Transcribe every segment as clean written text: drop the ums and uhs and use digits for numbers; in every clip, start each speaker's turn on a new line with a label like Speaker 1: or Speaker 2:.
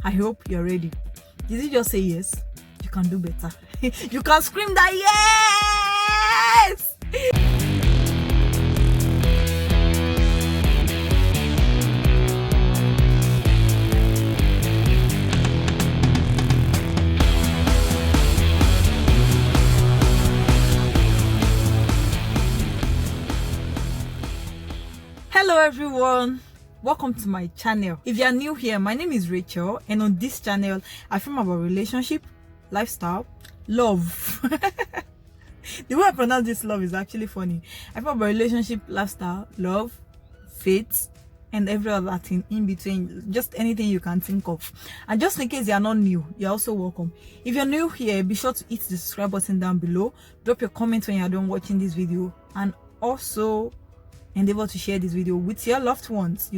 Speaker 1: I hope you're ready. Did you just say yes? You can do better. You can scream that yes! Hello everyone, welcome to my channel. If you are new here, my name is Racheal, and on this channel I film about relationship, lifestyle, love. The way I pronounce this love is actually funny. I film about relationship, lifestyle, love, faith, and every other thing in between, just anything you can think of. And just in case you are not new, you're also welcome. If you're new here, be sure to hit the subscribe button down below, drop your comments when you're done watching this video, and also endeavor to share this video with your loved ones.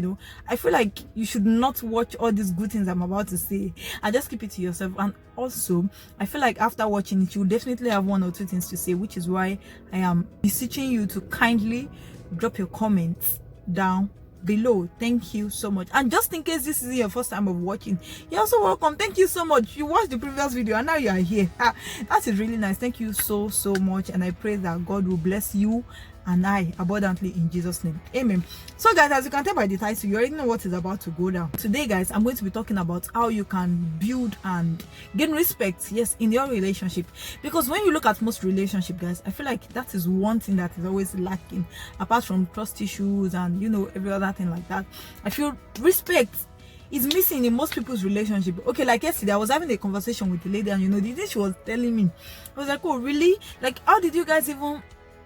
Speaker 1: I feel like you should not watch all these good things I'm about to say and just keep it to yourself. And also I feel like after watching it, you definitely have one or two things to say, which is why I am beseeching you to kindly drop your comments down below. Thank you so much. And just in case this is your first time of watching, you're also welcome. Thank you so much. You watched the previous video and now you are here. That is really nice. Thank you so much, and I pray that God will bless you and I abundantly in Jesus' name. Amen. So guys, as you can tell by the title, you already know what is about to go down. Today guys, I'm going to be talking about how you can build and gain respect, yes, in your relationship. Because when you look at most relationship guys, I feel like that is one thing that is always lacking, apart from trust issues and every other thing like that. I feel respect is missing in most people's relationship. Okay, like yesterday I was having a conversation with the lady, and the thing she was telling me, I was like, oh really? Like, how did you guys even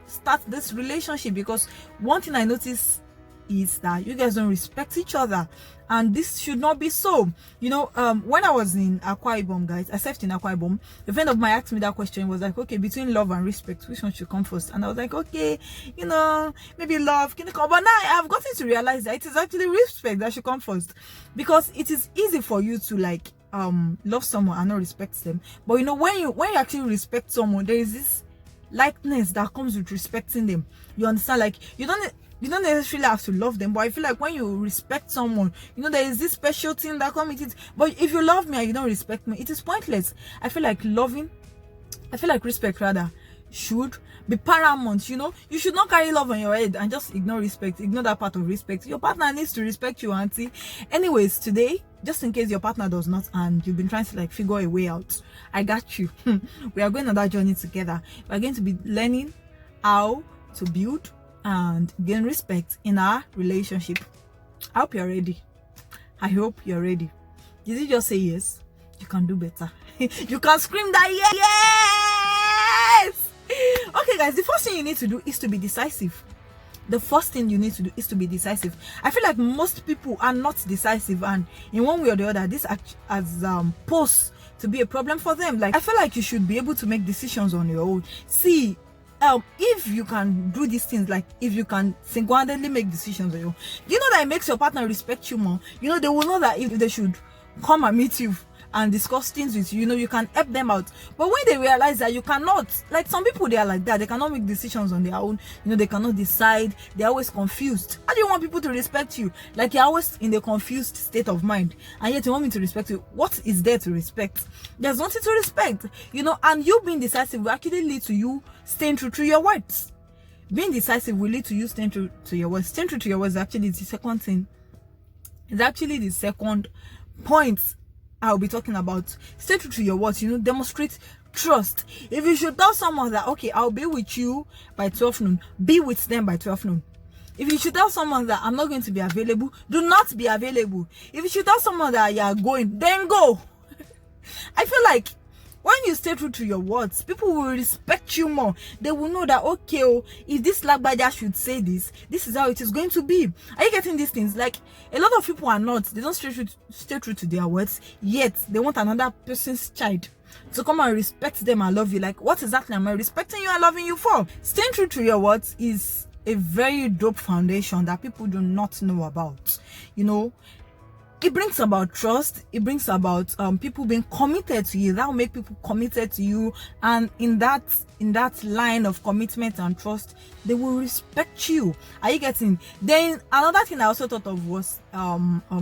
Speaker 1: start this relationship? Because one thing I noticed is that you guys don't respect each other, and this should not be so. When I was in Akwa Ibom guys, I served in Akwa Ibom, a friend of mine asked me that question. Was like, okay, between love and respect, which one should come first? And I was like, okay, maybe love can come, but now I've gotten to realize that it is actually respect that should come first, because it is easy for you to like love someone and not respect them. But when you actually respect someone, there is this likeness that comes with respecting them. You understand? Like, you don't necessarily have to love them, but I feel like when you respect someone, there is this special thing that comes with it. But if you love me and you don't respect me, it is pointless. I feel like respect rather should be paramount. You should not carry love on your head and just ignore respect, ignore that part of respect. Your partner needs to respect you, auntie. Anyways, today, just in case your partner does not and you've been trying to like figure a way out, I got you. We are going on that journey together. We are going to be learning how to build and gain respect in our relationship. I hope you're ready. I hope you're ready. Did you just say yes? You can do better. You can scream that yes! Okay guys, the first thing you need to do is to be decisive. The first thing you need to do is to be decisive. I feel like most people are not decisive, and in one way or the other, this has posed to be a problem for them. Like, I feel like you should be able to make decisions on your own. See, if you can do these things, like if you can single-handedly make decisions on your own, that it makes your partner respect you more. They will know that if they should come and meet you and discuss things with you, you can help them out. But when they realize that you cannot, like some people, they are like that, they cannot make decisions on their own, they cannot decide, they're always confused. How do you want people to respect you? Like, you're always in a confused state of mind, and yet you want me to respect you. What is there to respect? There's nothing to respect. And you being decisive will actually lead to you staying true to your words. Being decisive will lead to you staying true to your words. Staying true to your words is actually the second thing. It's actually the second point I'll be talking about. Stay true to your words. Demonstrate trust. If you should tell someone that, okay, I'll be with you by 12 noon, be with them by 12 noon. If you should tell someone that I'm not going to be available, do not be available. If you should tell someone that you are going, then go. I feel like when you stay true to your words, people will respect you more. They will know that, okay, if this lagbaja should say this is how it is going to be. Are you getting these things? Like, a lot of people are not. They don't stay true to their words, yet they want another person's child to come and respect them and love you. Like, what exactly am I respecting you and loving you for? Staying true to your words is a very dope foundation that people do not know about. it brings about trust. It brings about people being committed to you. That will make people committed to you, and in that line of commitment and trust, they will respect you. Are you getting? Then another thing I also thought of was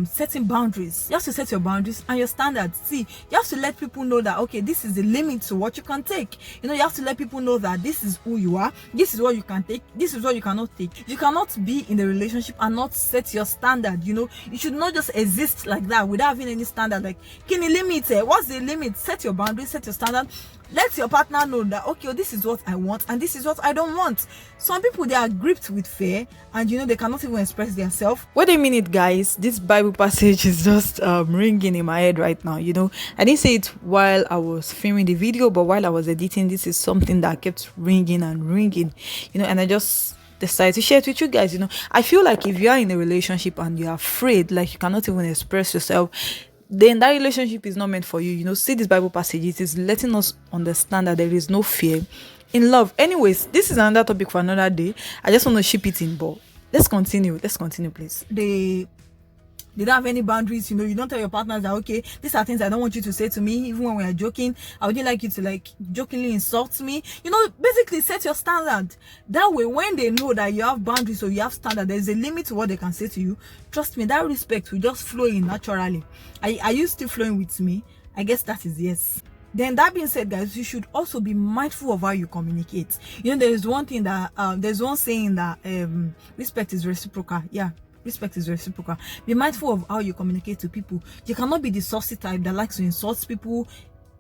Speaker 1: setting boundaries. You have to set your boundaries and your standards. See, you have to let people know that, okay, this is the limit to what you can take. You know, you have to let people know that this is who you are, this is what you can take, this is what you cannot take. You cannot be in a relationship and not set your standard. You know, you should not just exist like that without having any standard. Like, can you limit it? What's the limit? Set your boundaries, set your standard. Let your partner know that, okay, this is what I want and this is what I don't want. Some people, they are gripped with fear, and you know, they cannot even express themselves. Wait a minute, guys, this Bible passage is just ringing in my head right now. You know, I didn't say it while I was filming the video, but while I was editing, this is something that kept ringing and ringing, you know, and I just decided to share it with you guys. You know, I feel like if you are in a relationship and you're afraid, like you cannot even express yourself, then that relationship is not meant for you. You know, see this Bible passage, it is letting us understand that there is no fear in love. Anyways, this is another topic for another day. I just want to ship it in, but let's continue, please. They don't have any boundaries. You know, you don't tell your partners that, okay, these are things I don't want you to say to me, even when we are joking. I would like you to like jokingly insult me. You know, basically set your standard. That way, when they know that you have boundaries or you have standard, there's a limit to what they can say to you. Trust me, that respect will just flow in naturally. Are you still flowing with me? I guess that is yes. Then that being said, guys, you should also be mindful of how you communicate. You know, there's one thing that there's one saying that respect is reciprocal. Yeah. Respect is reciprocal. Be mindful of how you communicate to people. You cannot be the saucy type that likes to insult people.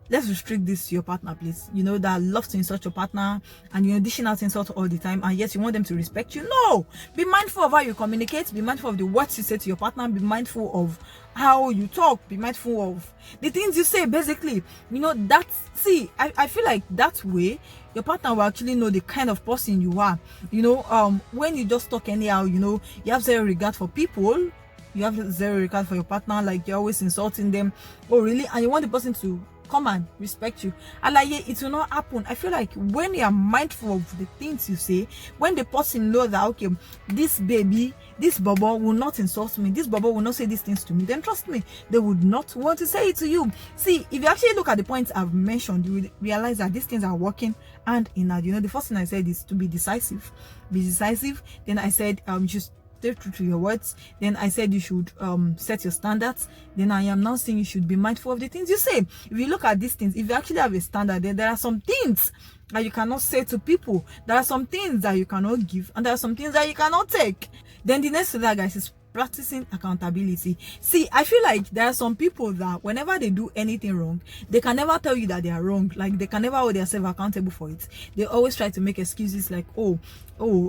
Speaker 1: Let's restrict this to your partner, please. You know, that loves to insult your partner and, you know, dishing out insults all the time, and yes, you want them to respect you. No! Be mindful of how you communicate. Be mindful of the words you say to your partner. Be mindful of how you talk. Be mindful of the things you say, basically. You know, I feel like that way, your partner will actually know the kind of person you are. You know, when you just talk anyhow, you know, you have zero regard for people. You have zero regard for your partner, like you're always insulting them. Oh, really? And you want the person to come and respect you. And like, it will not happen. I feel like when you are mindful of the things you say, when the person knows that, okay, this baby, this bubble will not insult me, this bubble will not say these things to me, then trust me, they would not want to say it to you. See, if you actually look at the points I've mentioned, you will realize that these things are working hand in hand. You know, the first thing I said is to be decisive. Be decisive. Then I said just stay true to your words. Then I said you should set your standards. Then I am now saying you should be mindful of the things you say. If you look at these things, if you actually have a standard, then there are some things that you cannot say to people. There are some things that you cannot give, and there are some things that you cannot take. Then the next to that, guys, is practicing accountability. See, I feel like there are some people that whenever they do anything wrong, they can never tell you that they are wrong. Like, they can never hold themselves accountable for it. They always try to make excuses like, oh,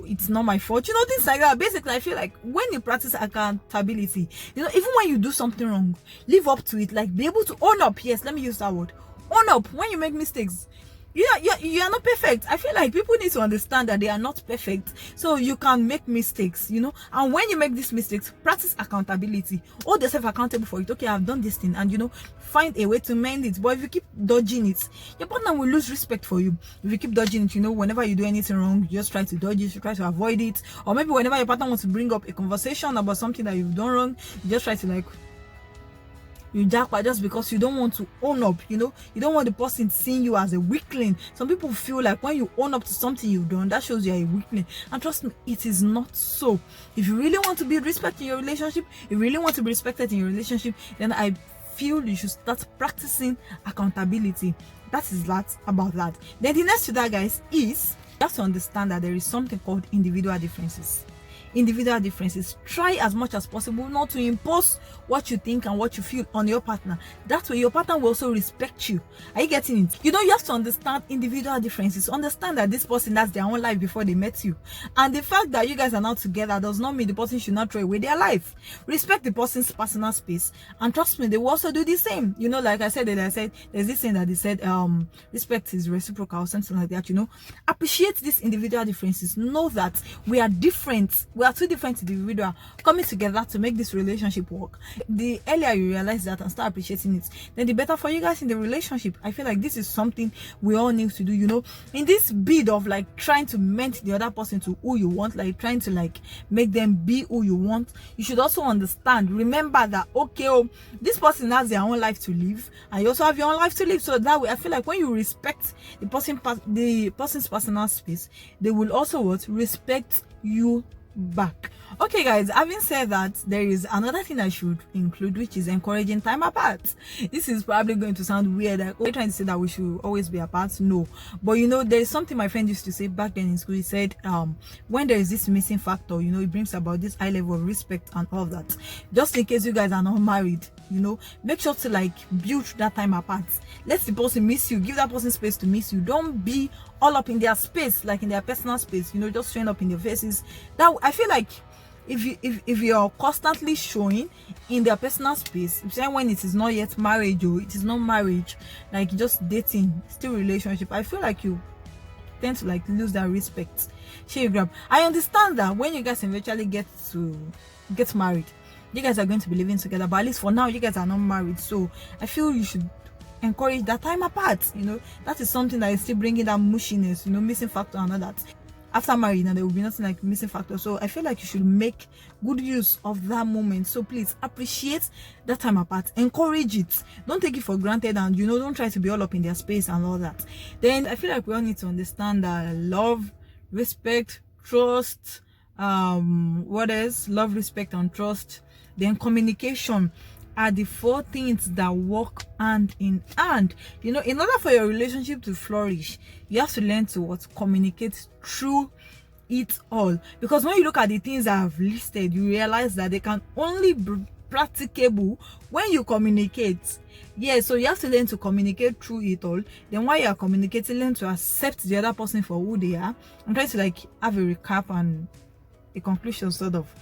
Speaker 1: it's not my fault. You know, things like that. Basically, I feel like when you practice accountability, you know, even when you do something wrong, live up to it. Like, be able to own up. Yes, let me use that word. Own up when you make mistakes. You are not perfect. I feel like people need to understand that they are not perfect, so you can make mistakes, you know. And when you make these mistakes, practice accountability. Hold yourself accountable for it. Okay, I've done this thing, and you know, find a way to mend it. But if you keep dodging it, your partner will lose respect for you. If you keep dodging it, you know, whenever you do anything wrong, you just try to dodge it, you try to avoid it. Or maybe whenever your partner wants to bring up a conversation about something that you've done wrong, you just try to like, you jackpot just because you don't want to own up. You know, you don't want the person seeing you as a weakling. Some people feel like when you own up to something you've done, that shows you're a weakling, and trust me, it is not so. If you really want to be respected in your relationship, if you really want to be respected in your relationship, then I feel you should start practicing accountability. That is that about that. Then the next to that, guys, is you have to understand that there is something called individual differences. Individual differences. Try as much as possible not to impose what you think and what you feel on your partner. That way your partner will also respect you. Are you getting it? You know, you have to understand individual differences. Understand that this person has their own life before they met you, and the fact that you guys are now together does not mean the person should not throw away their life. Respect the person's personal space, and trust me, they will also do the same. You know, like I said there's this thing that they said, respect is reciprocal or something like that. You know, appreciate these individual differences. Know that we are different. We are two different individuals coming together to make this relationship work. The earlier you realize that and start appreciating it, then the better for you guys in the relationship. I feel like this is something we all need to do, you know, in this bid of like trying to mend the other person to who you want, like trying to like make them be who you want. You should also understand, remember that, okay, oh, this person has their own life to live and you also have your own life to live. So that way I feel like when you respect the person's personal space, they will also respect you back. Okay guys, having said that, there is another thing I should include, which is encouraging time apart. This is probably going to sound weird, like, we're trying to say that we should always be apart. No, but you know, there is something my friend used to say back then in school. He said when there is this missing factor, you know, it brings about this high level of respect and all that. Just in case you guys are not married, you know, make sure to like build that time apart. Let the person miss you, give that person space to miss you. Don't be all up in their space, like in their personal space, you know, just showing up in their faces. That I feel like if you're constantly showing in their personal space, when it is not yet marriage or it is not marriage, like just dating, still relationship, I feel like you tend to like lose that respect. I understand that when you guys eventually get married, you guys are going to be living together, but at least for now you guys are not married. So I feel you should encourage that time apart. You know, that is something that is still bringing that mushiness, you know, missing factor and all that. After marriage, now there will be nothing like missing factor. So I feel like you should make good use of that moment. So please appreciate that time apart, encourage it, don't take it for granted, and you know, don't try to be all up in their space and all that. Then I feel like we all need to understand that love, respect, trust, love, respect, and trust, then communication are the four things that work hand in hand. You know, in order for your relationship to flourish, you have to learn to communicate through it all. Because when you look at the things I have listed, you realize that they can only be practicable when you communicate. Yeah, so you have to learn to communicate through it all. Then while you are communicating, learn to accept the other person for who they are. I'm trying to like have a recap and a conclusion sort of.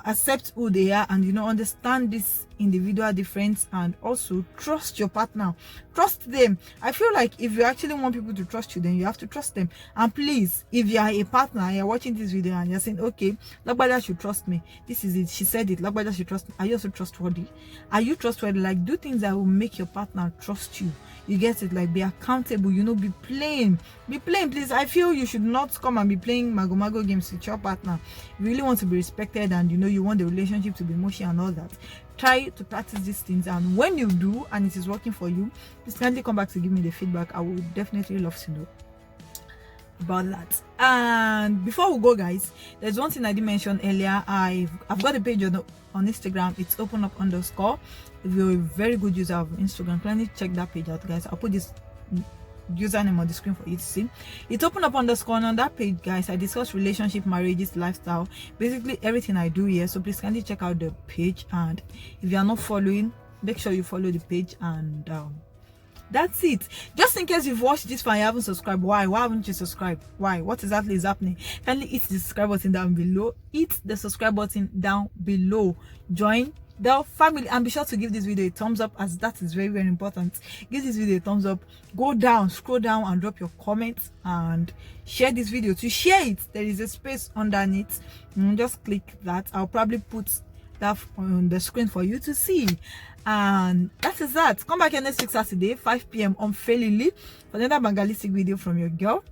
Speaker 1: Accept who they are, and you know, understand this individual difference, and also trust your partner, trust them. I feel like if you actually want people to trust you, then you have to trust them. And please, if you are a partner and you're watching this video and you're saying, okay, Lagbaja should trust me, this is it, she said it, Lagbaja should trust me, are you also trustworthy? Are you trustworthy? Like, do things that will make your partner trust you. You get it? Like, be accountable, you know, be plain, please. I feel you should not come and be playing mago games with your partner. You really want to be respected, and you know, you want the relationship to be mushy and all that. Try to practice these things, and when you do and it is working for you, please kindly come back to give me the feedback. I would definitely love to know about that. And before we go, guys, there's one thing I did mention earlier. I've got a page on Instagram. It's openup_. If you're a very good user of Instagram, kindly check that page out, guys. I'll put this username on the screen for you to see. It's openup_, and on that page, guys, I discuss relationship, marriages, lifestyle, basically everything I do here. So please kindly check out the page, and if you are not following, make sure you follow the page. And that's it. Just in case you've watched this far and you haven't subscribed, why haven't you subscribed? Why? What exactly is happening? Kindly hit the subscribe button down below. Hit the subscribe button down below. Join the family, and be sure to give this video a thumbs up, as that is very, very important. Give this video a thumbs up. Go down, scroll down, and drop your comments, and share this video. To share it, there is a space underneath. Just click that. I'll probably put that on the screen for you to see. And that is that. Come back here next week Saturday, 5 p.m. unfailingly, for another Bangalistic video from your girl.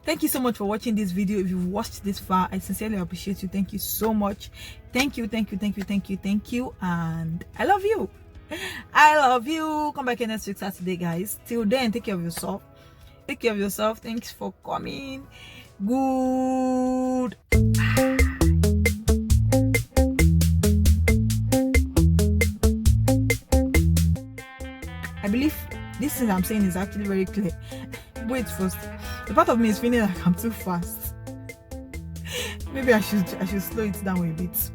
Speaker 1: Thank you so much for watching this video. If you've watched this far, I sincerely appreciate you. Thank you so much. Thank you, and I love you. Come back here next week Saturday, guys. Till then, take care of yourself. Thanks for coming. Good. I believe this thing I'm saying is actually very clear. Wait first. The part of me is feeling like I'm too fast. Maybe I should slow it down a bit.